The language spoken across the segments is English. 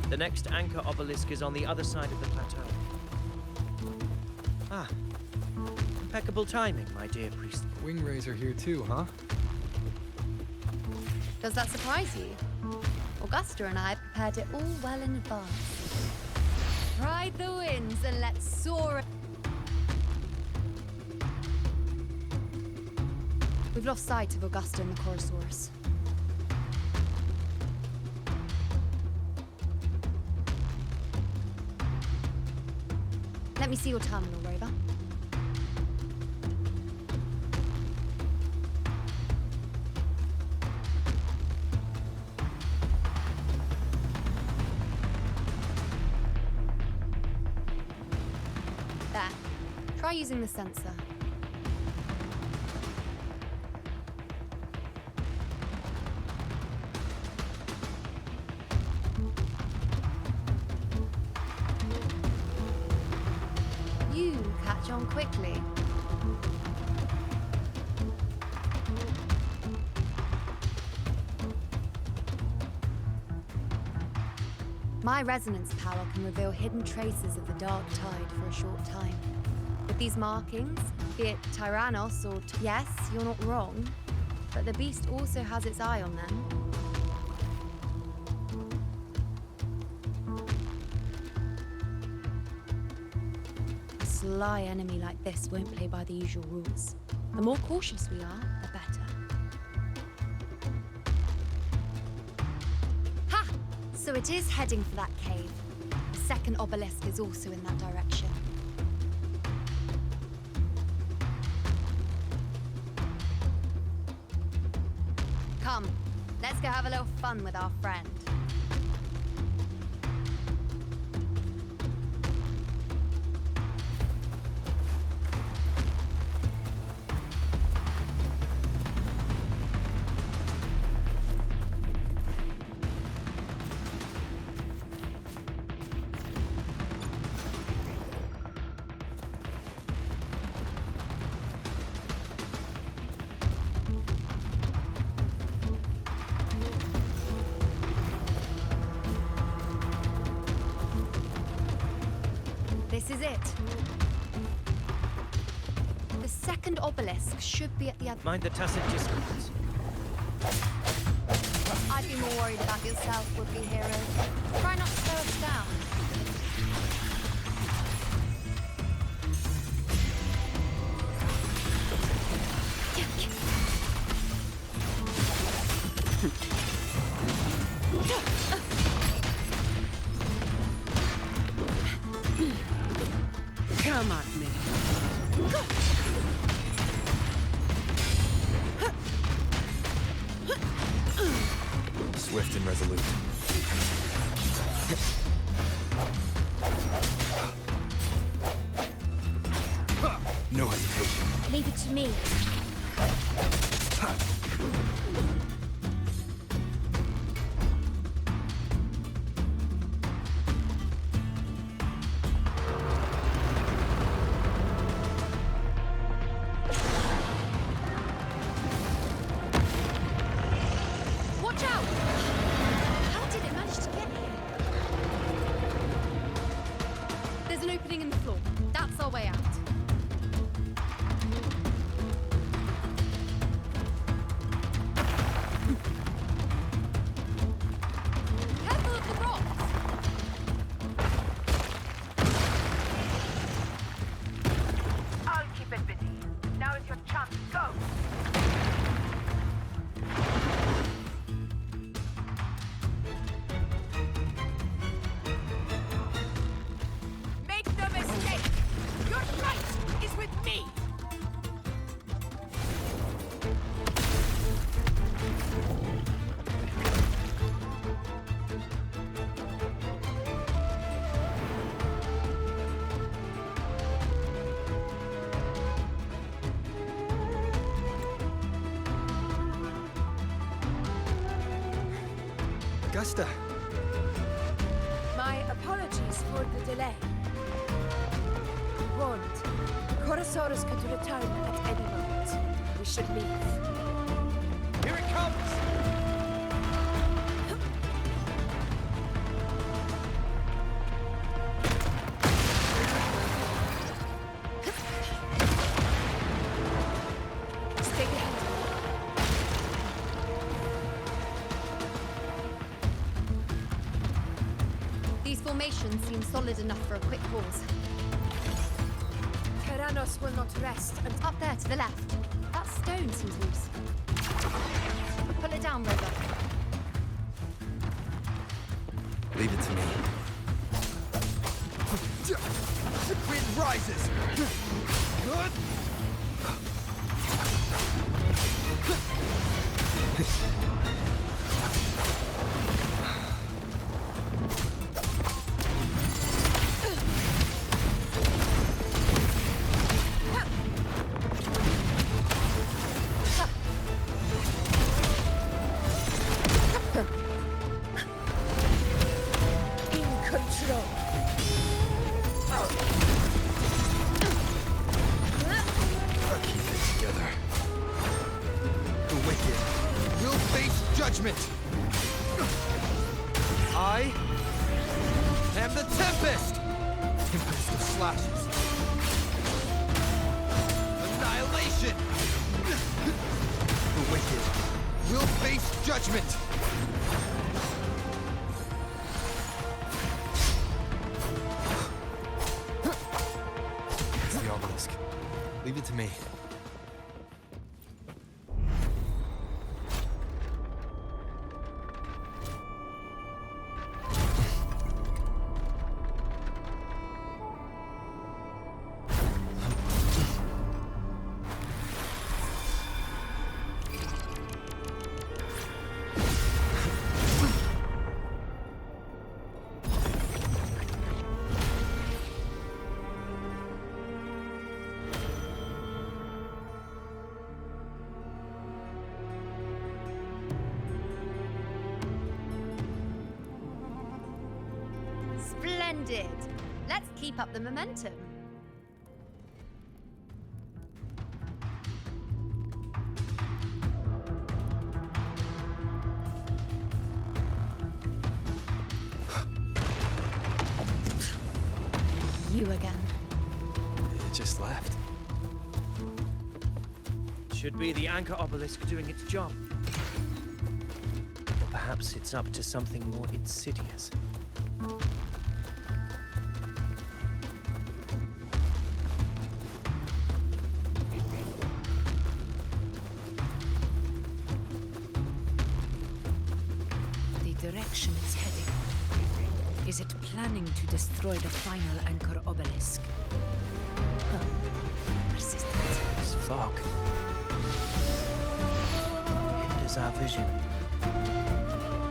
The next anchor obelisk is on the other side of the plateau. Ah, impeccable timing, my dear priest. Wing are here too, huh? Does that surprise you? Augusta and I prepared it all well in advance. Ride the winds and let's soar. We've lost sight of Augusta and the Chorosaurus. Let me see your terminal, Rover. There. Try using the sensor. You catch on quickly. My resonance power can reveal hidden traces of the dark tide for a short time. With these markings, be it Tyrannos or... Yes, you're not wrong, but the beast also has its eye on them. A sly enemy like this won't play by the usual rules. The more cautious we are, the better. Ha! So it is heading for that cave. The second obelisk is also in that direction. Come, let's go have a little fun with our friend. This is it. The second obelisk should be at the other... Mind the tacit discords. I'd be more worried about yourself, would-be hero. Try not to slow us down. Come at me. Swift and resolute. No hesitation. Leave it to me. Watch out! How did it manage to get here? There's an opening in the floor. That's our way out. Careful of the rocks! I'll keep it busy. Now is your chance. Go! Make no mistake! Your fight is with me! Augusta! My apologies for the delay. Warned, the Chorosaurus could return at any moment. We should leave. Here it comes! formation seems solid enough for a quick pause. Tyrannos will not rest until... Up there to the left. That stone seems loose. Pull it down, Rover. Leave it to me. The wind rises! in control. Keep it together. The wicked will face judgment! I am the Tempest! Tempest of slashes. Annihilation! The wicked will face judgment! It's the obelisk. Leave it to me. Splendid. Let's keep up the momentum. You again. It just left. Should be the anchor obelisk doing its job. Or perhaps it's up to something more insidious. The direction it's heading. Is it planning to destroy the final anchor obelisk? Huh. Persistence. This fog hinders our vision.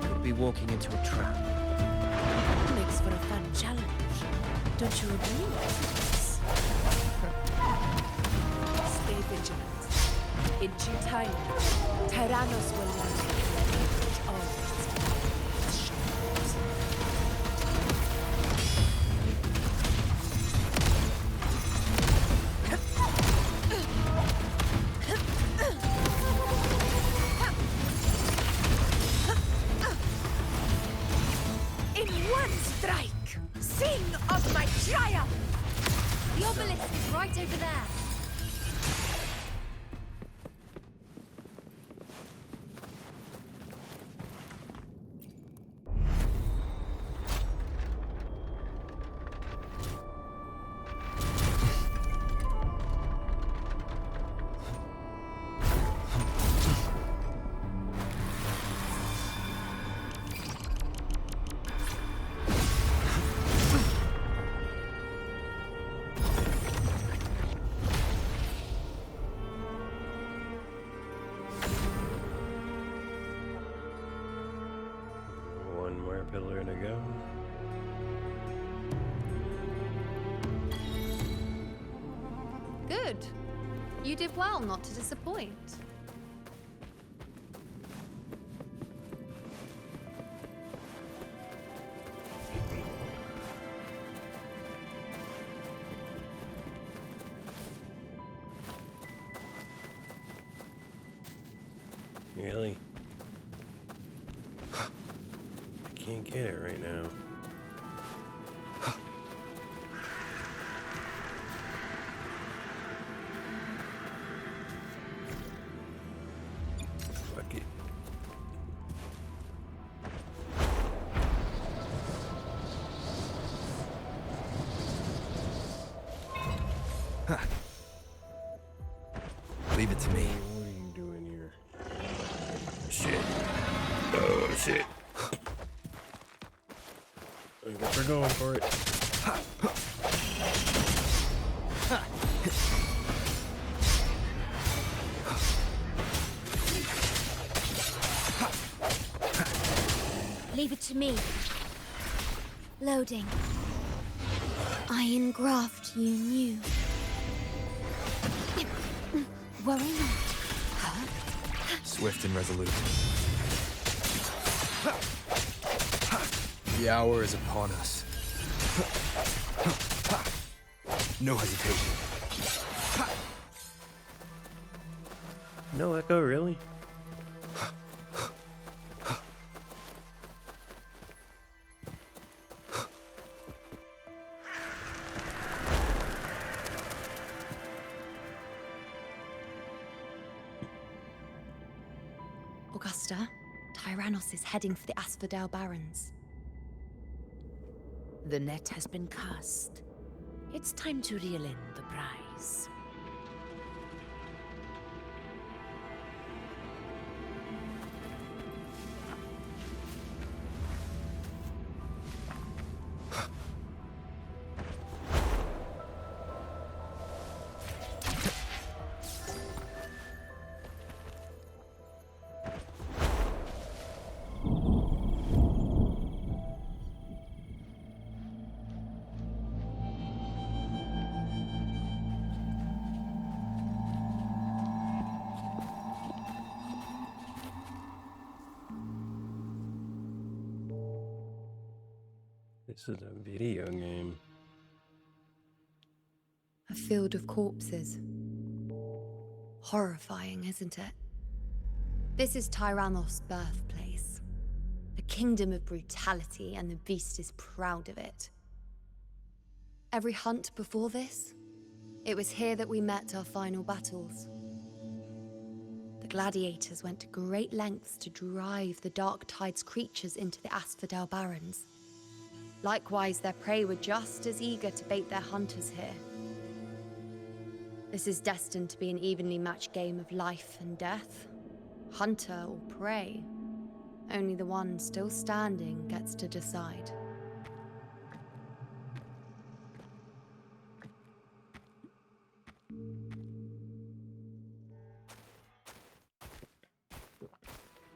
Could be walking into a trap. Makes for a fun challenge. Don't you agree? Stay vigilant. In due time, Tyrannos will learn to leverage all its shadows. In one strike, sing of my triumph! The obelisk is right over there. One more pillar to go. Good. You did well not to disappoint. Really? I can't get it right now. Fuck it. Leave it to me. What are you doing here? Shit. Oh, shit. I guess we're going for it. Leave it to me. Loading. Iron graft you knew. Worry not. Swift and resolute. The hour is upon us. No hesitation. No echo, really? Augusta, Tyrannos is heading for the Asphodel Barrens. The net has been cast. It's time to reel in the prize. This is a video game. A field of corpses. Horrifying, isn't it? This is Tyrannos' birthplace. A kingdom of brutality, and the beast is proud of it. Every hunt before this, it was here that we met our final battles. The gladiators went to great lengths to drive the Dark Tide's creatures into the Asphodel Barrens. Likewise, their prey were just as eager to bait their hunters here. This is destined to be an evenly matched game of life and death. Hunter or prey. Only the one still standing gets to decide.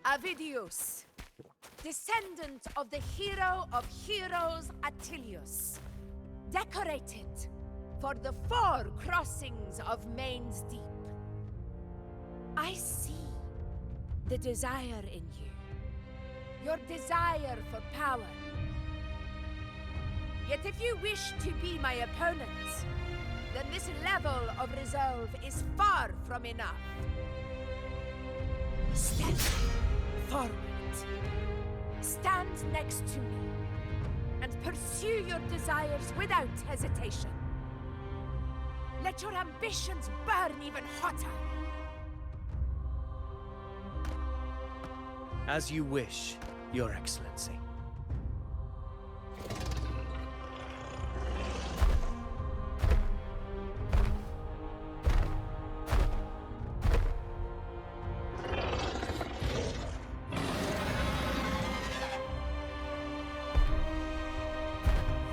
Avidius, descendant of the hero of heroes Attilius, decorated for the 4 crossings of Main's Deep. I see the desire in you, your desire for power. Yet if you wish to be my opponent, then this level of resolve is far from enough. Step forward. Stand next to me and pursue your desires without hesitation. Let your ambitions burn even hotter. As you wish, Your Excellency.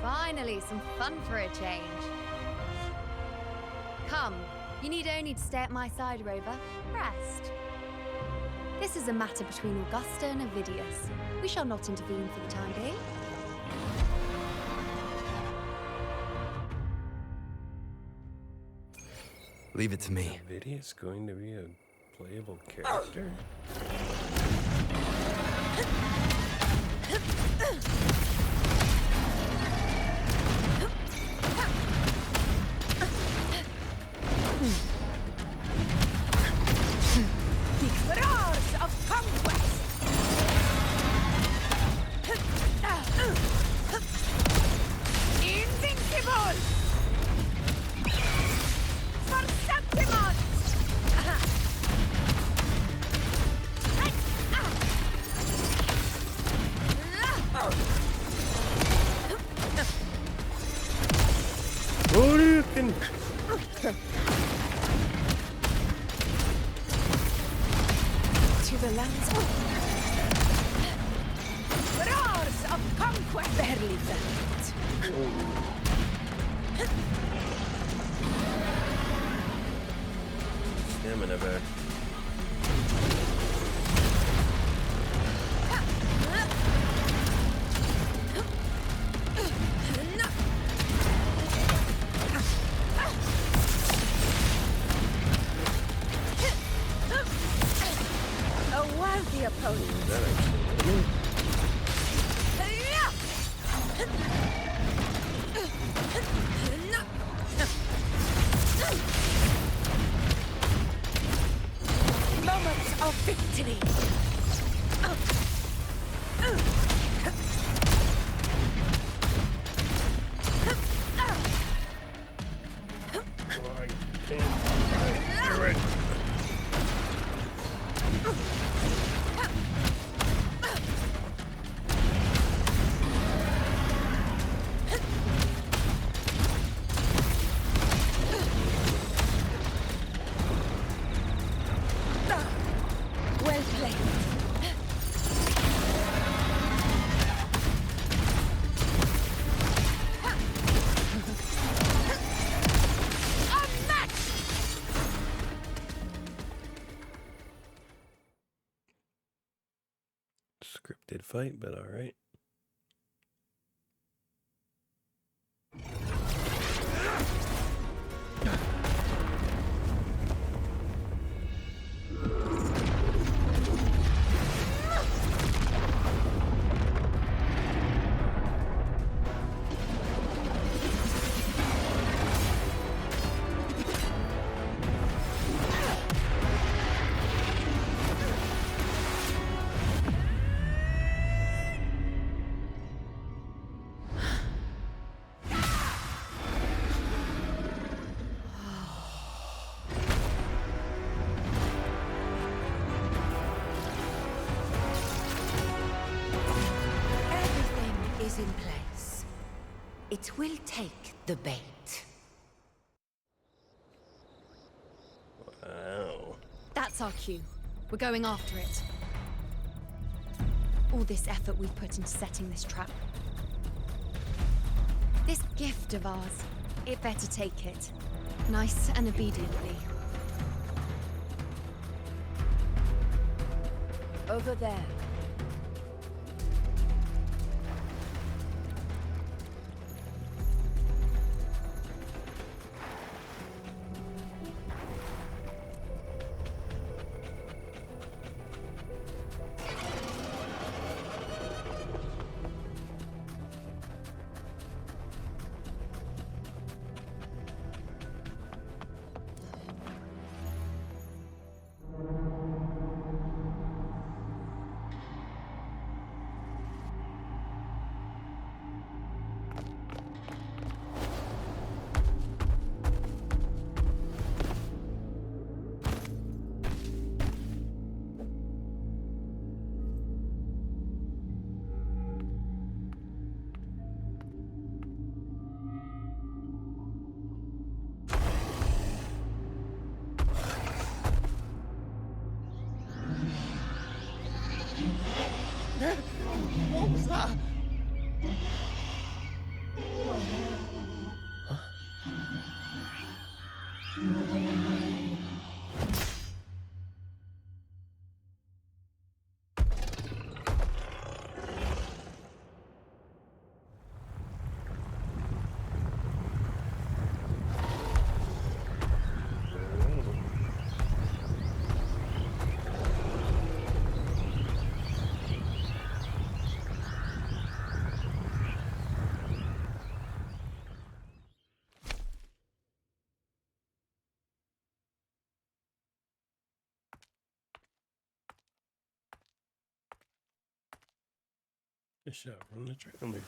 Finally, some fun for a change. Come, you need only to stay at my side, Rover. Rest. This is a matter between Augusta and Avidius. We shall not intervene for the time being. Leave it to me. Vidia's going to be a playable character? Roars of conquest! Invincible! For Septimon! the lands roars of conquest barely felt. Stamina back. A worthy opponent. That actually. Moments of victory. I can't do it. Well played. Unmatched! Scripted fight, but alright. Everything is in place. It will take the bait. Wow. That's our cue. We're going after it. All this effort we've put into setting this trap. This gift of ours, it better take it. Nice and obediently. Over there. What was that? A shot from the trailer.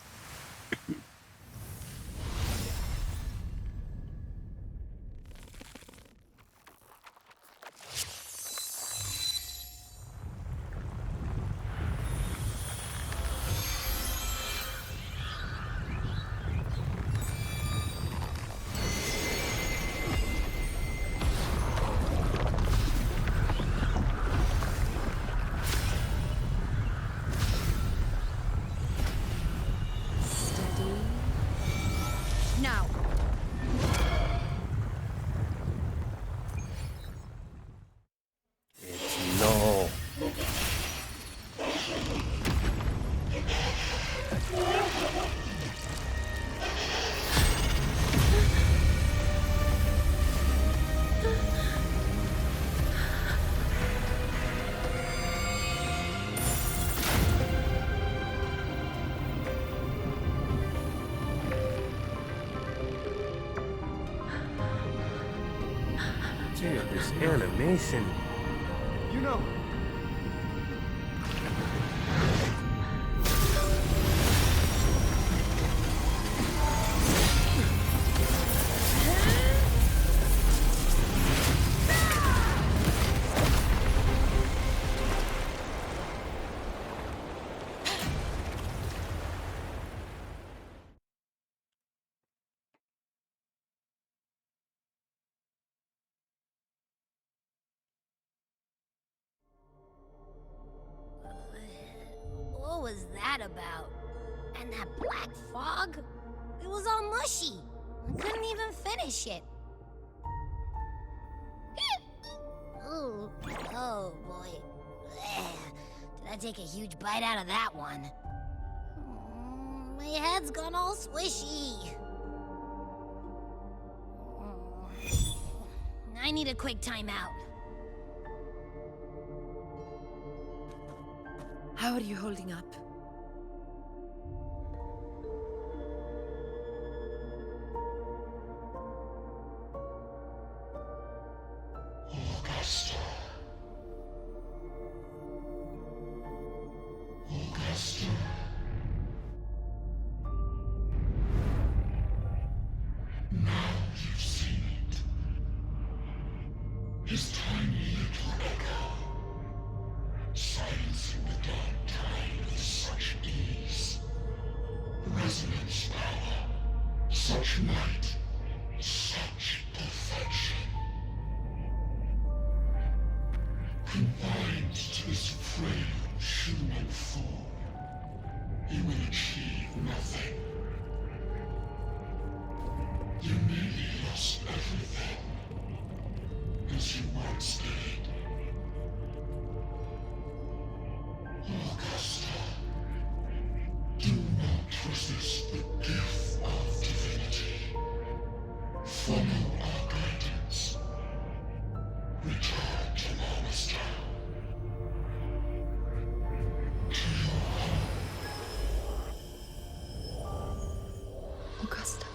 quality of this animation. You know, What was that about? And that black fog? It was all mushy. I couldn't even finish it. Ooh, oh boy. Did I take a huge bite out of that one? My head's gone all swishy. I need a quick timeout. How are you holding up? Augusta. Augusta. Now you've seen it. His tiny little echo, silencing the dark tide with such ease. Resonance power, such might, such perfection. Confined to this frail human form, he will achieve nothing. You nearly lost everything, as you once did. Augusta, do not resist the gift of divinity. Follow our guidance. Return to Augusta. To your home. Augusta.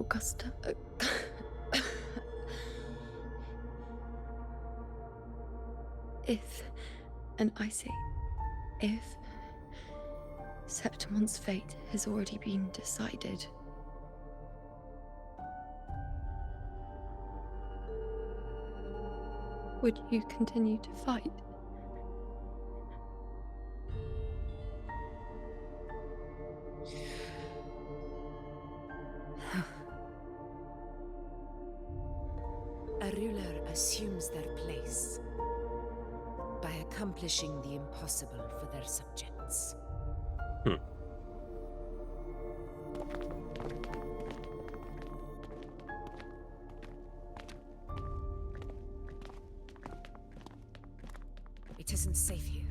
Augusta. If, and I say, if Septimon's fate has already been decided, would you continue to fight? A ruler assumes their place by accomplishing the impossible for their subjects. It isn't safe here.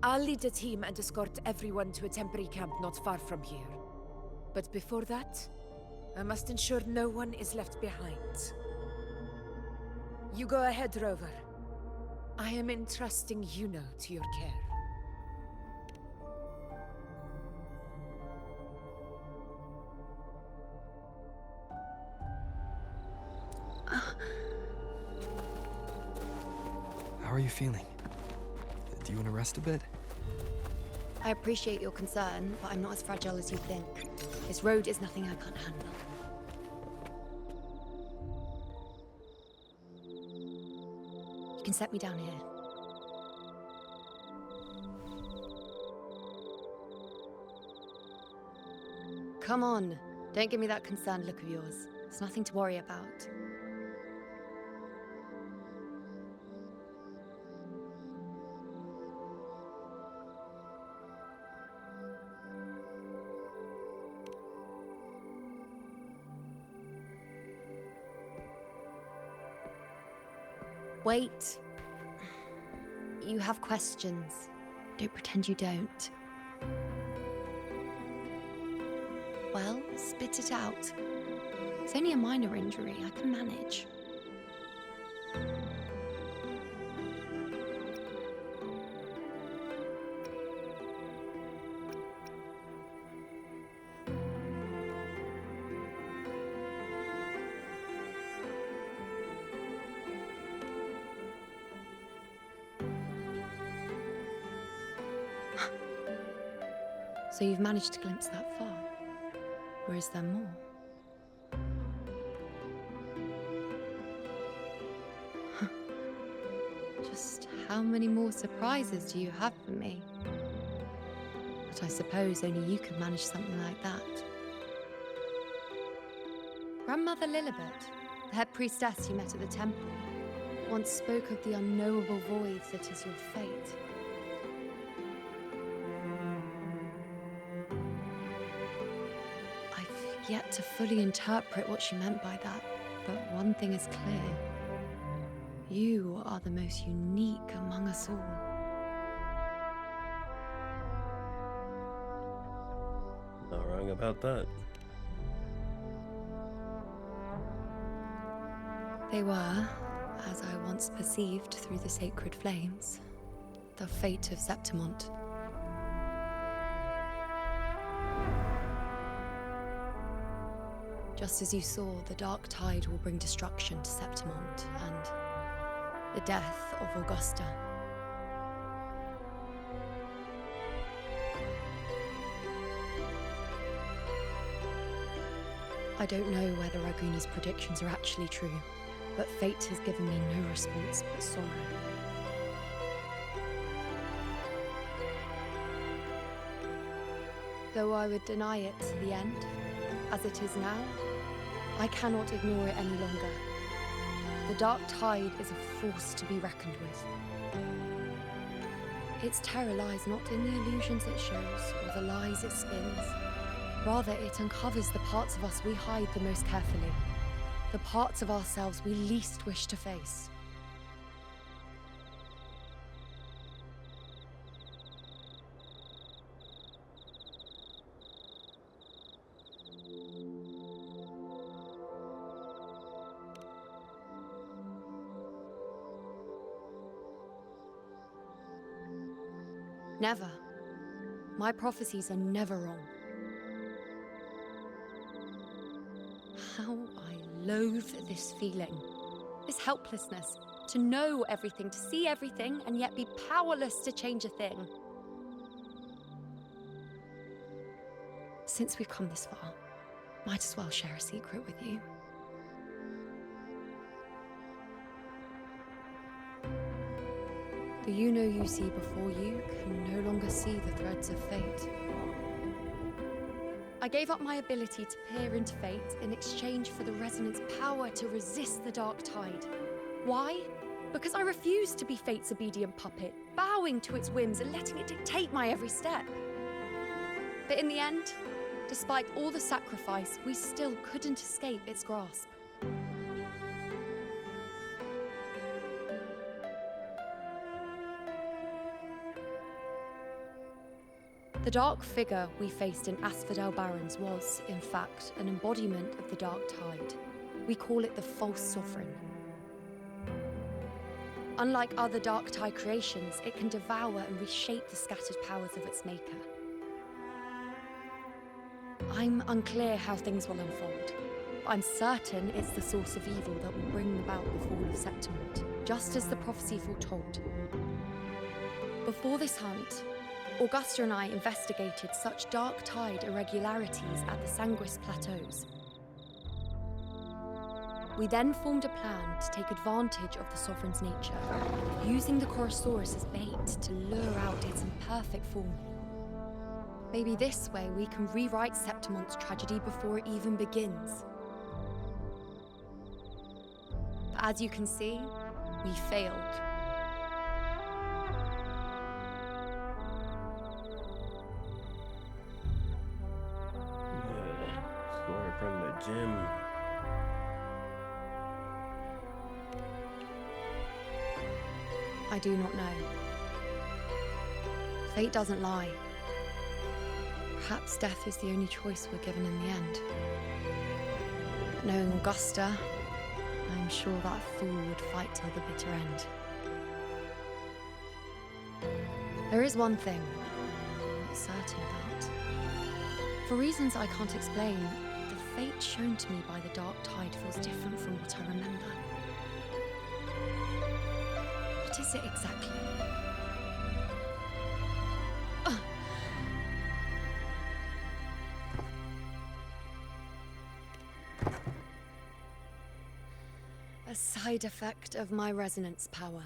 I'll lead a team and escort everyone to a temporary camp not far from here. But before that, I must ensure no one is left behind. You go ahead, Rover. I am entrusting Yuno to your care. How are you feeling? Do you want to rest a bit? I appreciate your concern, but I'm not as fragile as you think. This road is nothing I can't handle. You can set me down here. Come on, don't give me that concerned look of yours. It's nothing to worry about. Wait. You have questions. Don't pretend you don't. Well, spit it out. It's only a minor injury. I can manage. So you've managed to glimpse that far? Or is there more? Just how many more surprises do you have for me? But I suppose only you could manage something like that. Grandmother Lilibet, the head priestess you met at the temple, once spoke of the unknowable void that is your fate. I've yet to fully interpret what she meant by that, but one thing is clear. You are the most unique among us all. Not wrong about that. They were, as I once perceived through the sacred flames, the fate of Septimont. Just as you saw, the dark tide will bring destruction to Septimont and the death of Augusta. I don't know whether Raguna's predictions are actually true, but fate has given me no response but sorrow. Though I would deny it to the end, as it is now, I cannot ignore it any longer. The dark tide is a force to be reckoned with. Its terror lies not in the illusions it shows or the lies it spins. Rather, it uncovers the parts of us we hide the most carefully, the parts of ourselves we least wish to face. Never. My prophecies are never wrong. How I loathe this feeling. This helplessness. To know everything, to see everything, and yet be powerless to change a thing. Since we've come this far, might as well share a secret with you. The you see before you can no longer see the threads of fate. I gave up my ability to peer into fate in exchange for the resonance power to resist the dark tide. Why? Because I refused to be fate's obedient puppet, bowing to its whims and letting it dictate my every step. But in the end, despite all the sacrifice, we still couldn't escape its grasp. The dark figure we faced in Asphodel Barrens was, in fact, an embodiment of the dark tide. We call it the false sovereign. Unlike other dark tide creations, it can devour and reshape the scattered powers of its maker. I'm unclear how things will unfold, but I'm certain it's the source of evil that will bring about the fall of Septimont, just as the prophecy foretold. Before this hunt, Augusta and I investigated such dark tide irregularities at the Sanguis Plateaus. We then formed a plan to take advantage of the Sovereign's nature, using the Chorosaurus as bait to lure out its imperfect form. Maybe this way we can rewrite Septimont's tragedy before it even begins. But as you can see, we failed. Score from the gym. I do not know. Fate doesn't lie. Perhaps death is the only choice we're given in the end. But knowing Augusta, I'm sure that fool would fight till the bitter end. There is one thing I'm not certain about. For reasons I can't explain, the fate shown to me by the dark tide feels different from what I remember. What is it exactly? Ugh. side effect of my resonance power.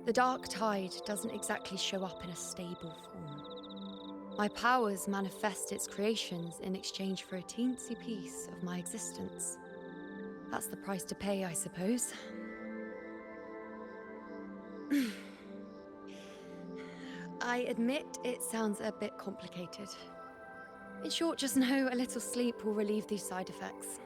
The dark tide doesn't exactly show up in a stable form. My powers manifest its creations in exchange for a teensy piece of my existence. That's the price to pay, I suppose. I admit it sounds a bit complicated. In short, just know a little sleep will relieve these side effects.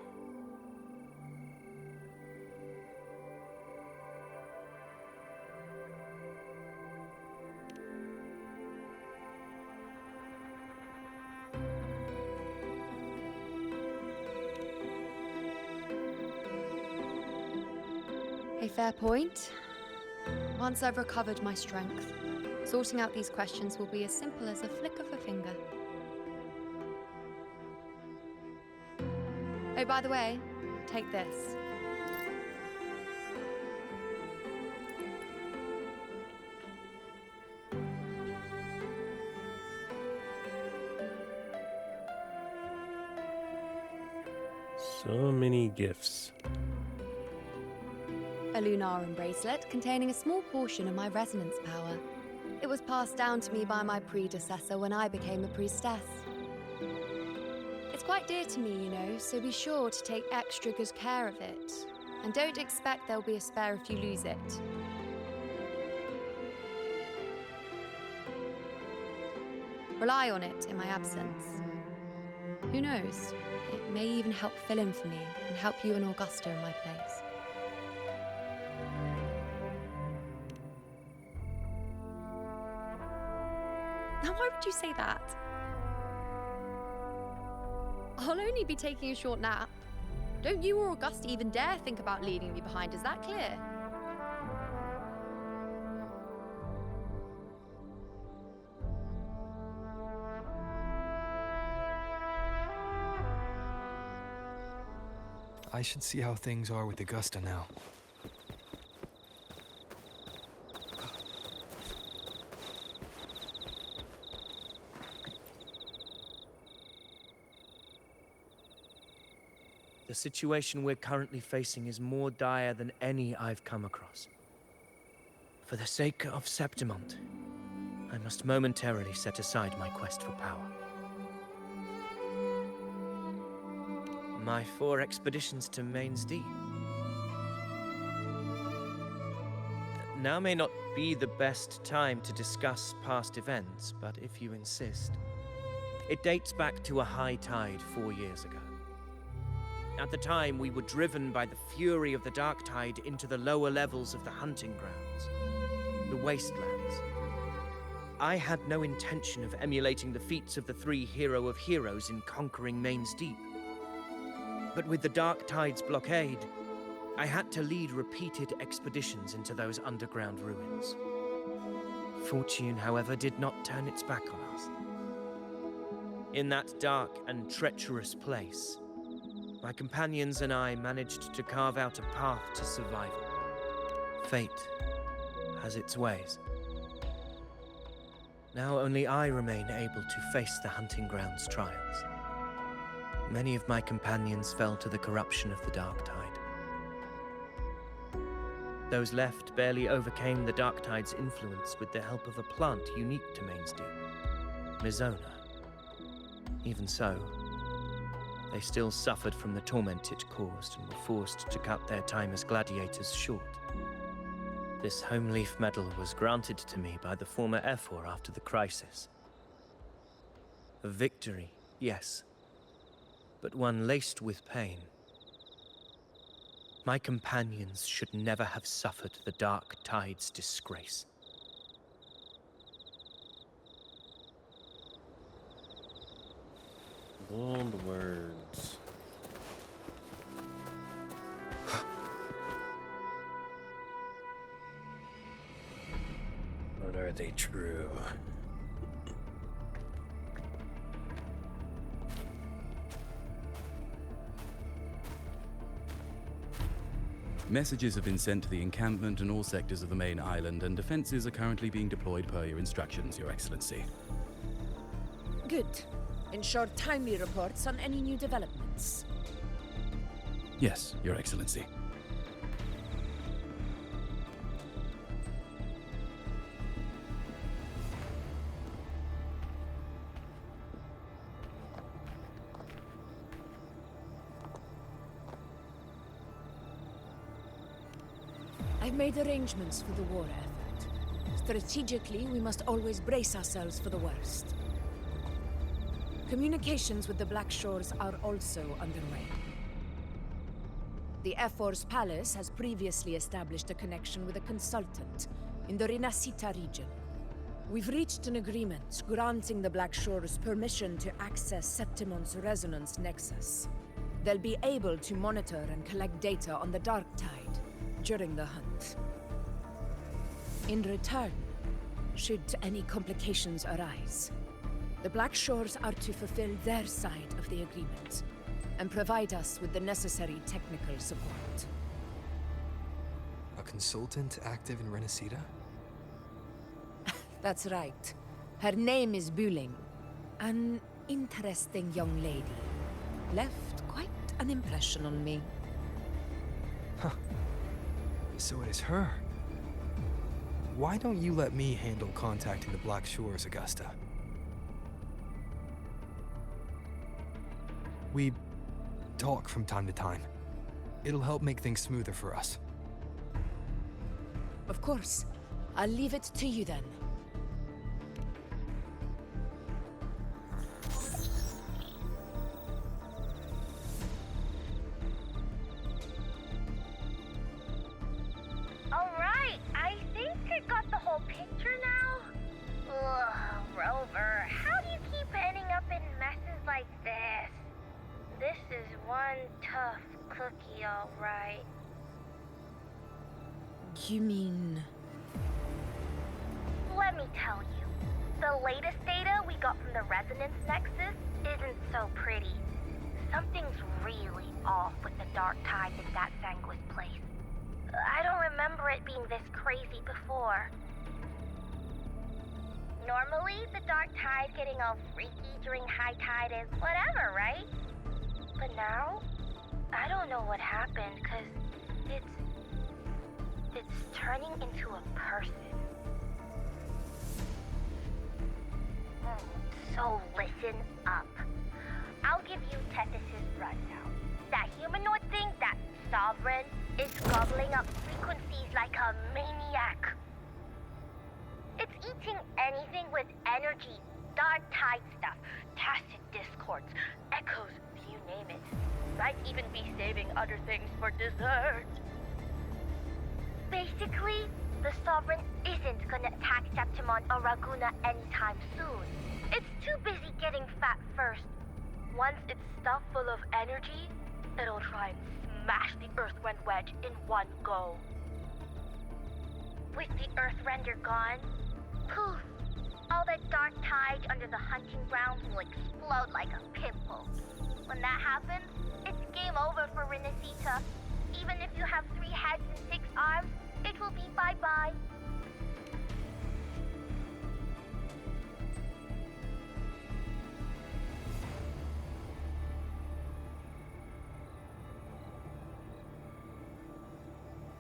A fair point. Once I've recovered my strength, sorting out these questions will be as simple as a flick of a finger. Oh, by the way, take this. So many gifts. A Lunarum bracelet containing a small portion of my resonance power. It was passed down to me by my predecessor when I became a priestess. It's quite dear to me, you know, so be sure to take extra good care of it. And don't expect there'll be a spare if you lose it. Rely on it in my absence. Who knows? It may even help fill in for me and help you and Augusta in my place. Now, why would you say that? I'll only be taking a short nap. Don't you or Augusta even dare think about leaving me behind, is that clear? I should see how things are with Augusta now. The situation we're currently facing is more dire than any I've come across. For the sake of Septimont, I must momentarily set aside my quest for power. My 4 expeditions to Main's Deep. Now may not be the best time to discuss past events, but if you insist, it dates back to a high tide 4 years ago. At the time, we were driven by the fury of the dark tide into the lower levels of the hunting grounds, the wastelands. I had no intention of emulating the feats of the 3 hero of heroes in conquering Main's Deep. But with the dark tide's blockade, I had to lead repeated expeditions into those underground ruins. Fortune, however, did not turn its back on us. In that dark and treacherous place, my companions and I managed to carve out a path to survival. Fate has its ways. Now only I remain able to face the hunting grounds trials. Many of my companions fell to the corruption of the dark tide. Those left barely overcame the dark tide's influence with the help of a plant unique to Main's Deep, Mizona. Even so, they still suffered from the torment it caused and were forced to cut their time as gladiators short. This home leaf medal was granted to me by the former Ephor after the crisis. A victory, yes, but one laced with pain. My companions should never have suffered the dark tide's disgrace. Bold words. But are they true? Messages have been sent to the encampment and all sectors of the main island, and defenses are currently being deployed per your instructions, Your Excellency. Good. Ensure timely reports on any new developments. Yes, Your Excellency. I've made arrangements for the war effort. Strategically, we must always brace ourselves for the worst. Communications with the Black Shores are also underway. The Ephor's palace has previously established a connection with a consultant in the Rinascita region. We've reached an agreement granting the Black Shores permission to access Septimon's resonance nexus. They'll be able to monitor and collect data on the Dark Tide during the hunt. In return, should any complications arise, the Black Shores are to fulfill their side of the agreement and provide us with the necessary technical support. A consultant active in Renacita? That's right. Her name is Buling. An interesting young lady. Left quite an impression on me. So it is her. Why don't you let me handle contacting the Black Shores, Augusta? We talk from time to time. It'll help make things smoother for us. Of course. I'll leave it to you then. Alright, I think I got the whole picture now. Ugh, Rover, how do you keep ending up in messes like this? This is one tough cookie, alright. You mean... Let me tell you, the latest data we got from the Resonance Nexus isn't so pretty. Something's really off with the Dark Tide in that Sanguis place. I don't remember it being this crazy before. Normally, the Dark Tide getting all freaky during high tide is whatever, right? But now, I don't know what happened, cause it's turning into a person. So listen up. I'll give you Tethys' rundown. That humanoid thing, that Sovereign, is gobbling up frequencies like a maniac. It's eating anything with energy, dark tide stuff, tacit discords, echoes, you name it. Might even be saving other things for dessert. Basically, the Sovereign isn't gonna attack Septimon or Raguna anytime soon. It's too busy getting fat first. Once it's stuffed full of energy, it'll try and smash the Earthrend wedge in one go. With the Earthrender gone, poof, all that dark tide under the hunting grounds will explode like a pimple. When that happens, it's game over for Rinascita. Even if you have 3 heads and 6 arms, it will be bye-bye.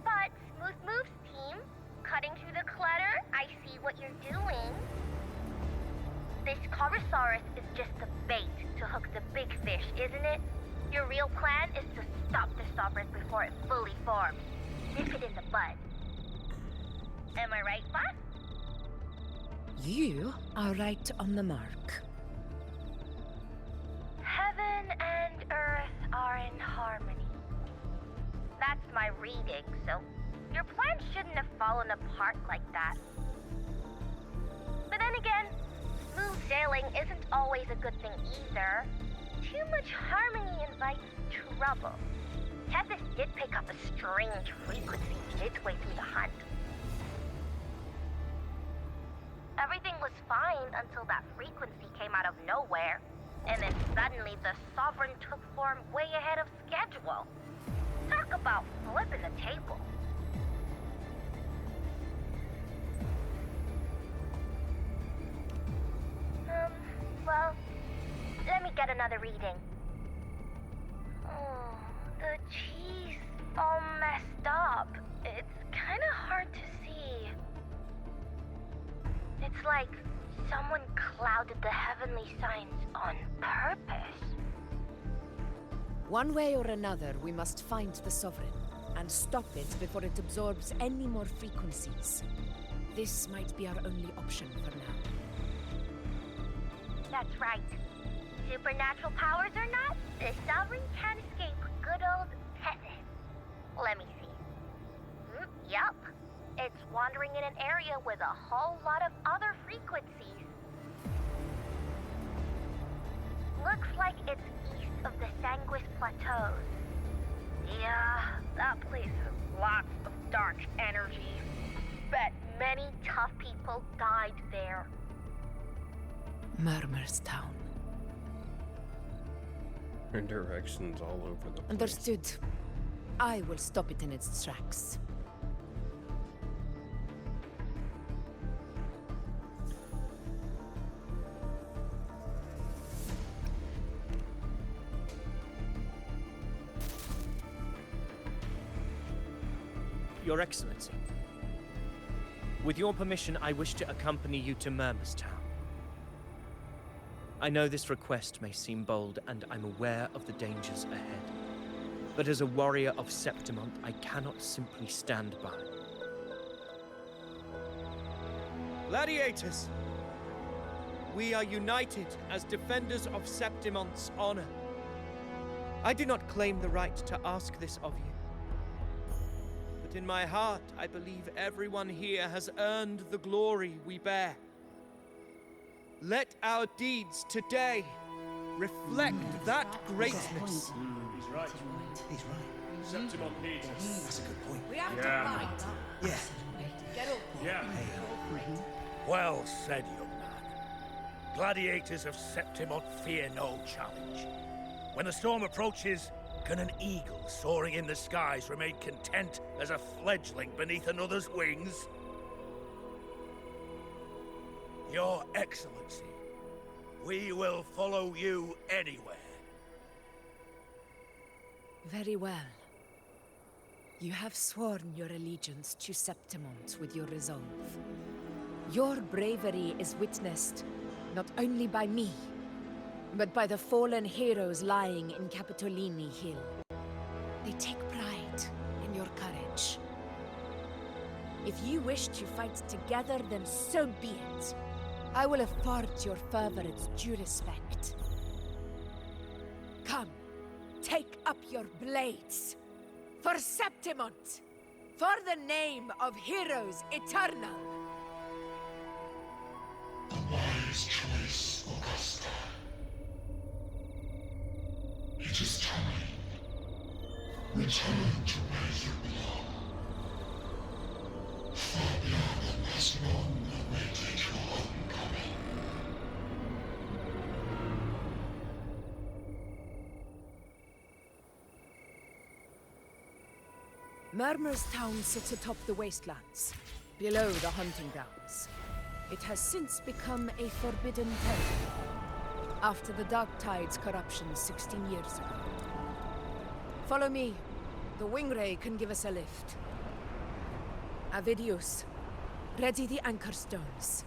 But, Smooth Moves team, cutting through the clutter, I see what you're doing. This Corosaurus is just the bait to hook the big fish, isn't it? Your real plan is to stop the Sovereign before it fully forms. Nip it in the bud. Am I right, boss? You are right on the mark. Heaven and Earth are in harmony. That's my reading, so your plan shouldn't have fallen apart like that. But then again, smooth sailing isn't always a good thing either. Too much harmony invites trouble. Tethys did pick up a strange frequency midway through the hunt. Everything was fine until that frequency came out of nowhere. And then suddenly the Sovereign took form way ahead of schedule. Talk about flipping the table. Well, another reading. Oh, the cheese all messed up. It's kind of hard to see. It's like someone clouded the heavenly signs on purpose. One way or another, we must find the Sovereign and stop it before it absorbs any more frequencies. This might be our only option for now. That's right. Supernatural powers or not, the Sovereign can't escape good old Tethys. Let me see. Yup. It's wandering in an area with a whole lot of other frequencies. Looks like it's east of the Sanguis Plateaus. Yeah, that place has lots of dark energy. Bet many tough people died there. Murmur's Town. Her directions all over the place. Understood. I will stop it in its tracks. Your Excellency, with your permission, I wish to accompany you to Murmur's Town. I know this request may seem bold, and I'm aware of the dangers ahead. But as a warrior of Septimont, I cannot simply stand by. Gladiators! We are united as defenders of Septimont's honor. I do not claim the right to ask this of you. But in my heart, I believe everyone here has earned the glory we bear. Let our deeds today reflect that greatness. He's right. He's right. Septimont needs us. That's a good point. We have to fight. Yeah. Get up. Yeah. Well said, young man. Gladiators of Septimont fear no challenge. When the storm approaches, can an eagle soaring in the skies remain content as a fledgling beneath another's wings? Your Excellency, we will follow you anywhere. Very well. You have sworn your allegiance to Septimont with your resolve. Your bravery is witnessed not only by me, but by the fallen heroes lying in Capitolini Hill. They take pride in your courage. If you wish to fight together, then so be it. I will afford your fervor its due respect. Come, take up your blades. For Septimont! For the name of heroes eternal! A wise choice, Augusta. It is time. Return to where you belong. Fabiana has long awaited your homecoming. Murmur's Town sits atop the wastelands, below the hunting grounds. It has since become a forbidden territory, after the Dark Tide's corruption 16 years ago. Follow me. The Wingray can give us a lift. Avidius, ready the anchor stones.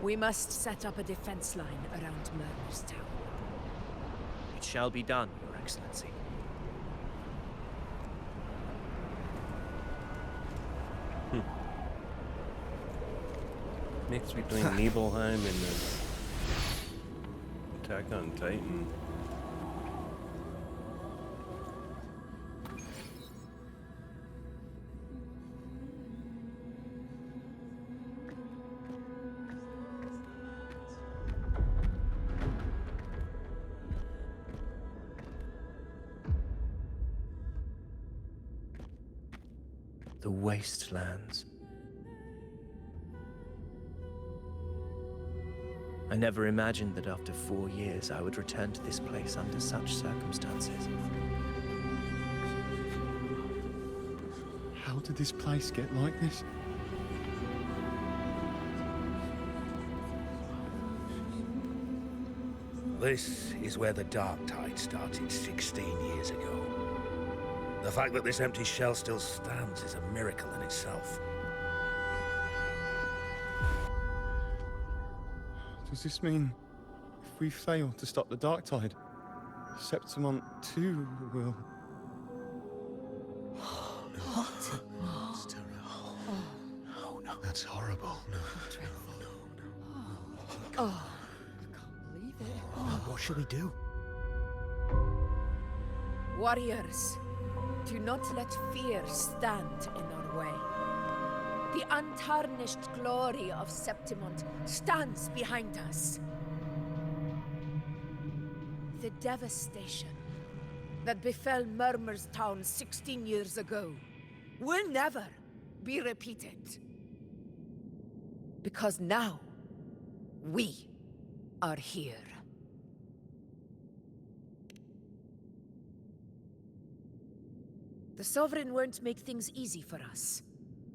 We must set up a defense line around Murmur's Town. It shall be done, Your Excellency. Mix between Nibelheim and the Attack on Titan. The wastelands. I never imagined that after 4 years I would return to this place under such circumstances. How did this place get like this? This is where the Dark Tide started 16 years ago. The fact that this empty shell still stands is a miracle in itself. Does this mean if we fail to stop the Dark Tide, Septimont 2 will... What? That's terrible. No, no. That's horrible. No, Oh, I can't believe it. What should we do? Warriors, do not let fear stand in our way. The untarnished glory of Septimont stands behind us. The devastation that befell Murmur's town 16 years ago will never be repeated. Because now, we are here. The Sovereign won't make things easy for us.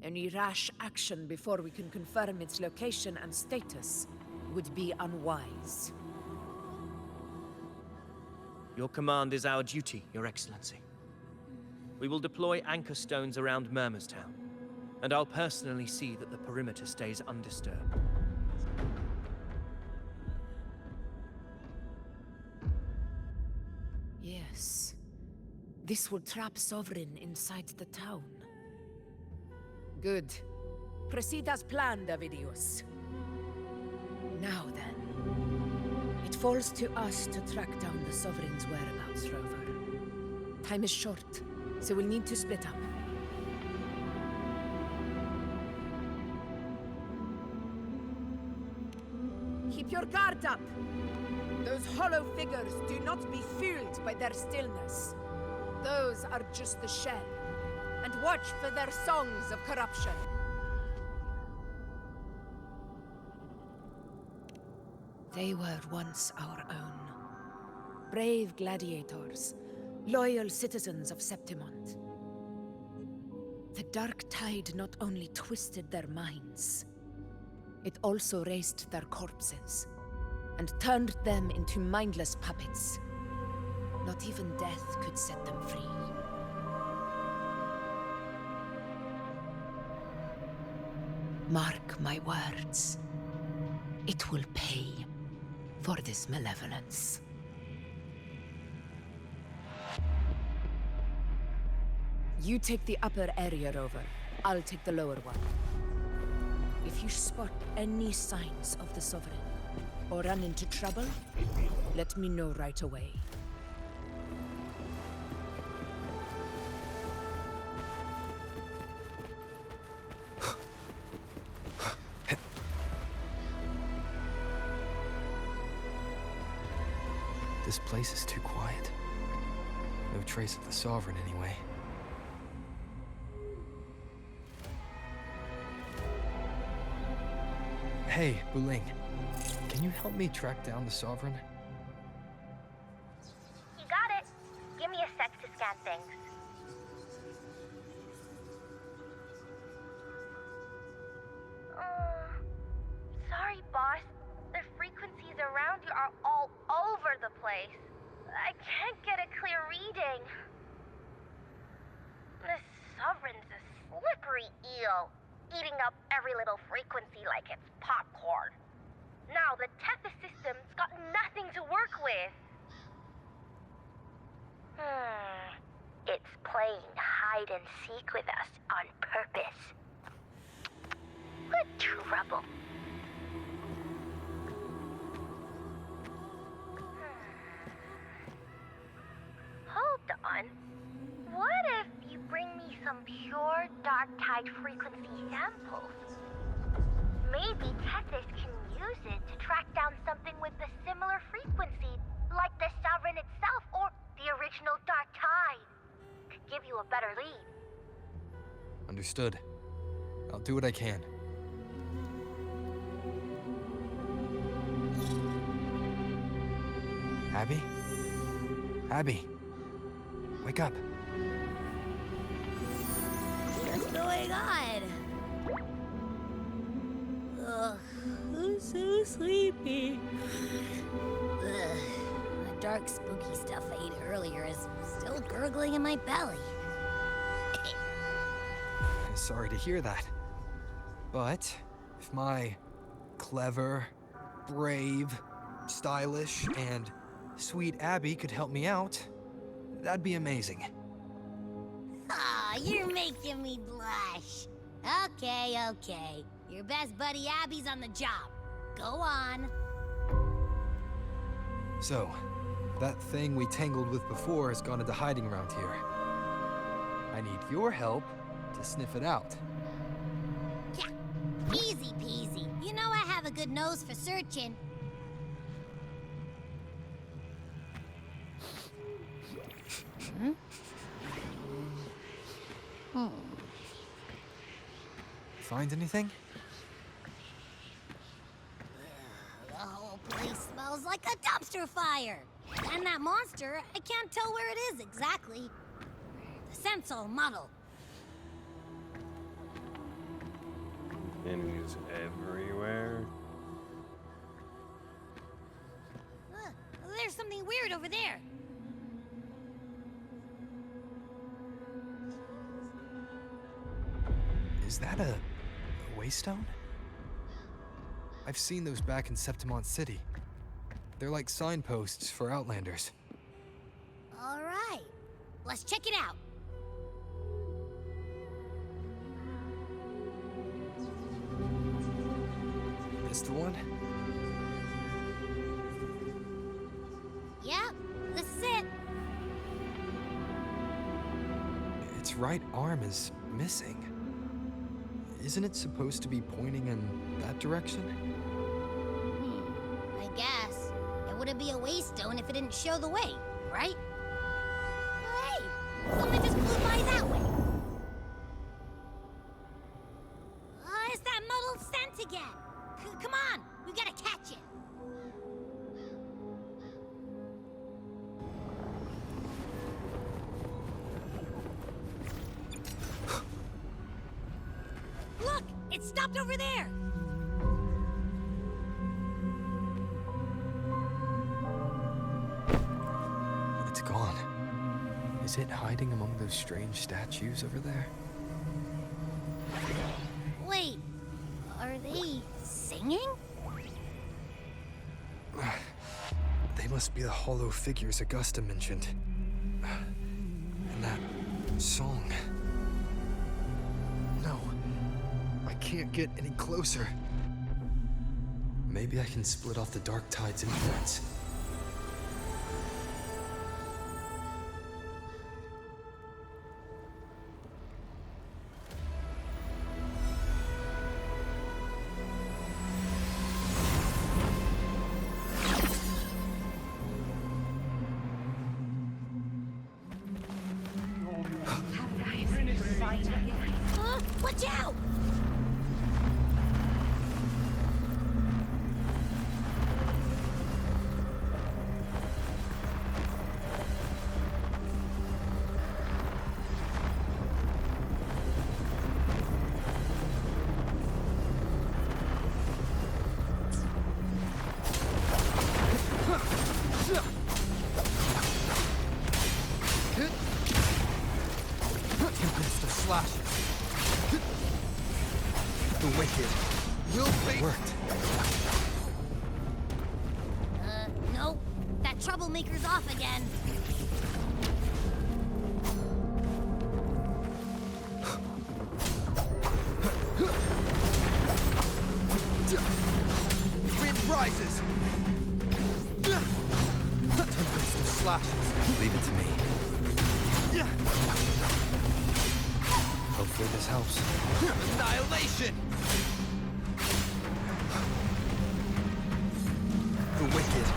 Any rash action before we can confirm its location and status would be unwise. Your command is our duty, Your Excellency. We will deploy anchor stones around Murmur's town, and I'll personally see that the perimeter stays undisturbed. Yes. This will trap Sovereign inside the town. Good. Proceed as planned, Avidius. Now then. It falls to us to track down the Sovereign's whereabouts, Rover. Time is short, so we'll need to split up. Keep your guard up! Those hollow figures do not be fooled by their stillness. Those are just the shell. And watch for their songs of corruption. They were once our own. Brave gladiators, loyal citizens of Septimont. The Dark Tide not only twisted their minds, it also raised their corpses and turned them into mindless puppets. Not even death could set them free. Mark my words. It will pay for this malevolence. You take the upper area, Rover. I'll take the lower one. If you spot any signs of the Sovereign, or run into trouble, let me know right away. This place is too quiet. No trace of the Sovereign, anyway. Hey, Buling. Can you help me track down the Sovereign? You got it. Give me a sec to scan things. Sorry, boss. The frequencies around you are all over the place. I can't get a clear reading. The Sovereign's a slippery eel, eating up every little frequency like it's popcorn. Now the Tethys system's got nothing to work with. It's playing hide and seek with us on purpose. What trouble. Hold on. What if you bring me some pure Dark Tide frequency samples? Maybe Tethys can use it to track down something with a similar frequency, like the Sovereign itself or the original Dark Tide. Could give you a better lead. Understood. I'll do what I can. Abby? Abby! Wake up! What's going on? Ugh, I'm so sleepy. Ugh. dark, spooky stuff I ate earlier is still gurgling in my belly. Sorry to hear that. But if my clever, brave, stylish, and sweet Abby could help me out, that'd be amazing. Aw, you're making me blush. Okay. Your best buddy Abby's on the job. Go on. So, that thing we tangled with before has gone into hiding around here. I need your help to sniff it out. Yeah, easy peasy. You know I have a good nose for searching. Find anything? The whole place smells like a dumpster fire. And that monster, I can't tell where it is exactly. The scent's all muddled. Enemies everywhere. There's something weird over there. Is that a waystone? I've seen those back in Septimont City. They're like signposts for Outlanders. All right, let's check it out. This the one? Yep, this is it. Its right arm is missing. Isn't it supposed to be pointing in that direction? I guess. It wouldn't be a waystone if it didn't show the way, right? Hey, something just flew by that way. It's that muddled scent again. Come on, we gotta catch it. Look, it stopped over there. It's gone. Is it hiding among those strange statues over there? Wait, are they singing? They must be the hollow figures Augusta mentioned. And that song. No, I can't get any closer. Maybe I can split off the Dark Tide's influence. Watch out! Tempest of slashes. The wicked will be worked. Nope. That troublemaker's off again. Wind rises. Tempest of slashes. Leave it to me. Hopefully this helps. Annihilation! The wicked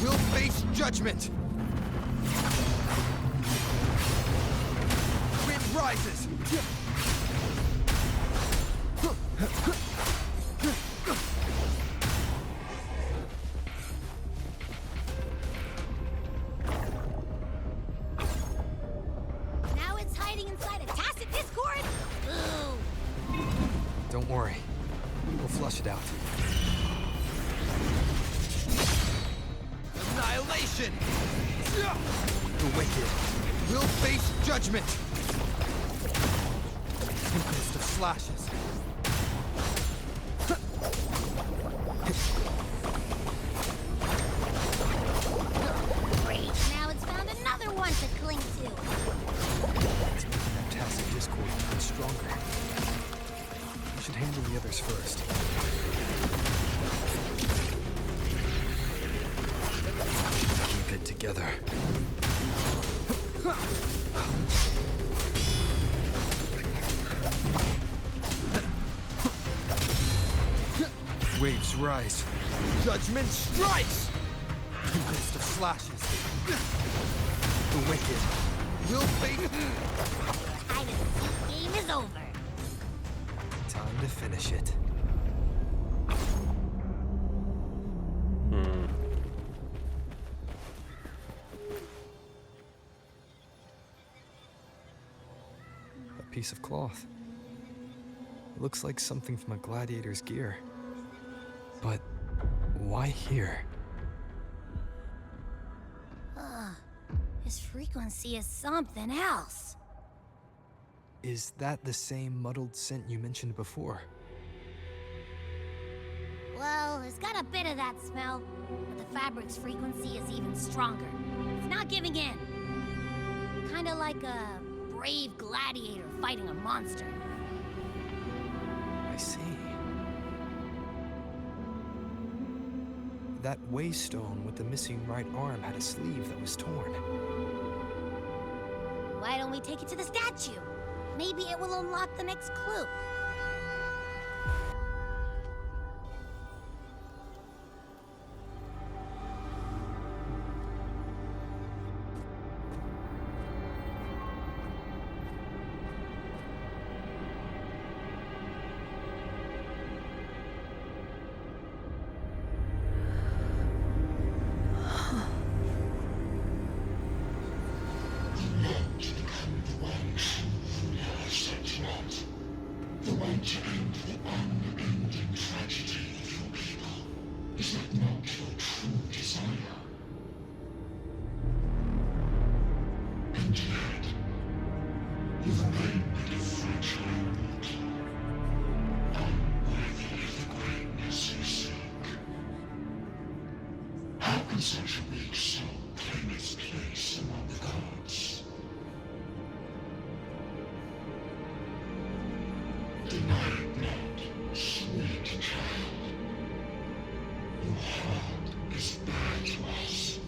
will face judgment! Wind rises! Now it's hiding inside a tacit discord? Ooh. Don't worry. We'll flush it out. Annihilation! The wicked will face judgment! Tempest of slashes. Great, now it's found another one to cling to. It's making that tacit discord even stronger. We should handle the others first. Keep it together. Waves rise. Judgment strikes! Tempest of slashes. The wicked will face... Hide-and-seek game is over. Time to finish it. A piece of cloth. It looks like something from a gladiator's gear. But why here? His frequency is something else. Is that the same muddled scent you mentioned before? Well, it's got a bit of that smell, but the fabric's frequency is even stronger. It's not giving in. Kinda like a brave gladiator fighting a monster. I see. That waystone with the missing right arm had a sleeve that was torn. Why don't we take it to the statue? Maybe it will unlock the next clue. The way to end the unending tragedy of your people. Is that not your true desire? And yet, you've remained a fragile mortal, unworthy of the greatness you seek. How can such a weak soul claim its place among the gods? Deny it not, sweet child. Your heart is bare to us.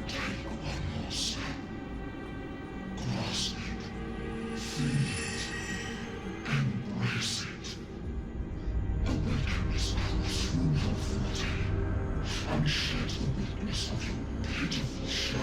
Take one more step. Grasp it. Feel it. Embrace it. Awaken this power through your forte, and shed the witness of your pitiful shell.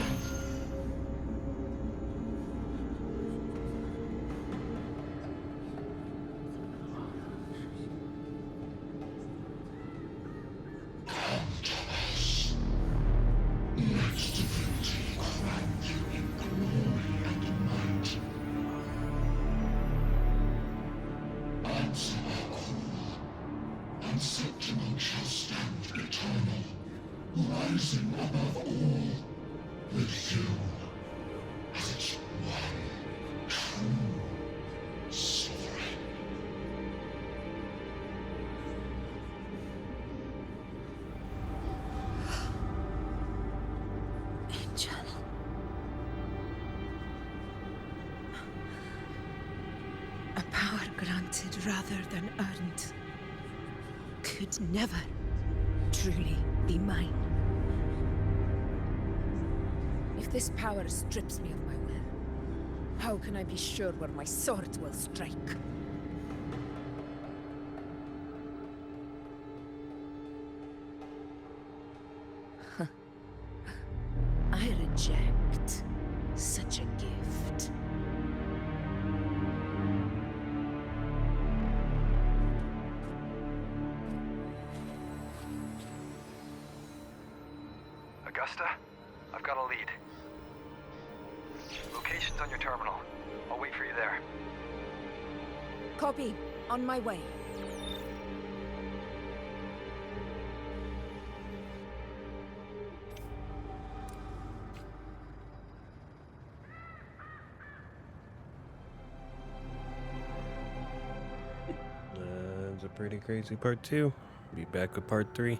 Septimum shall stand eternal, rising above all, with you as its one true sovereign. Angel. A power granted rather than earned could never truly be mine. If this power strips me of my will, how can I be sure where my sword will strike? I reject such a gift. Augusta, I've got a lead. Location's on your terminal. I'll wait for you there. Copy. On my way. Pretty Crazy Part 2. Be back with Part 3.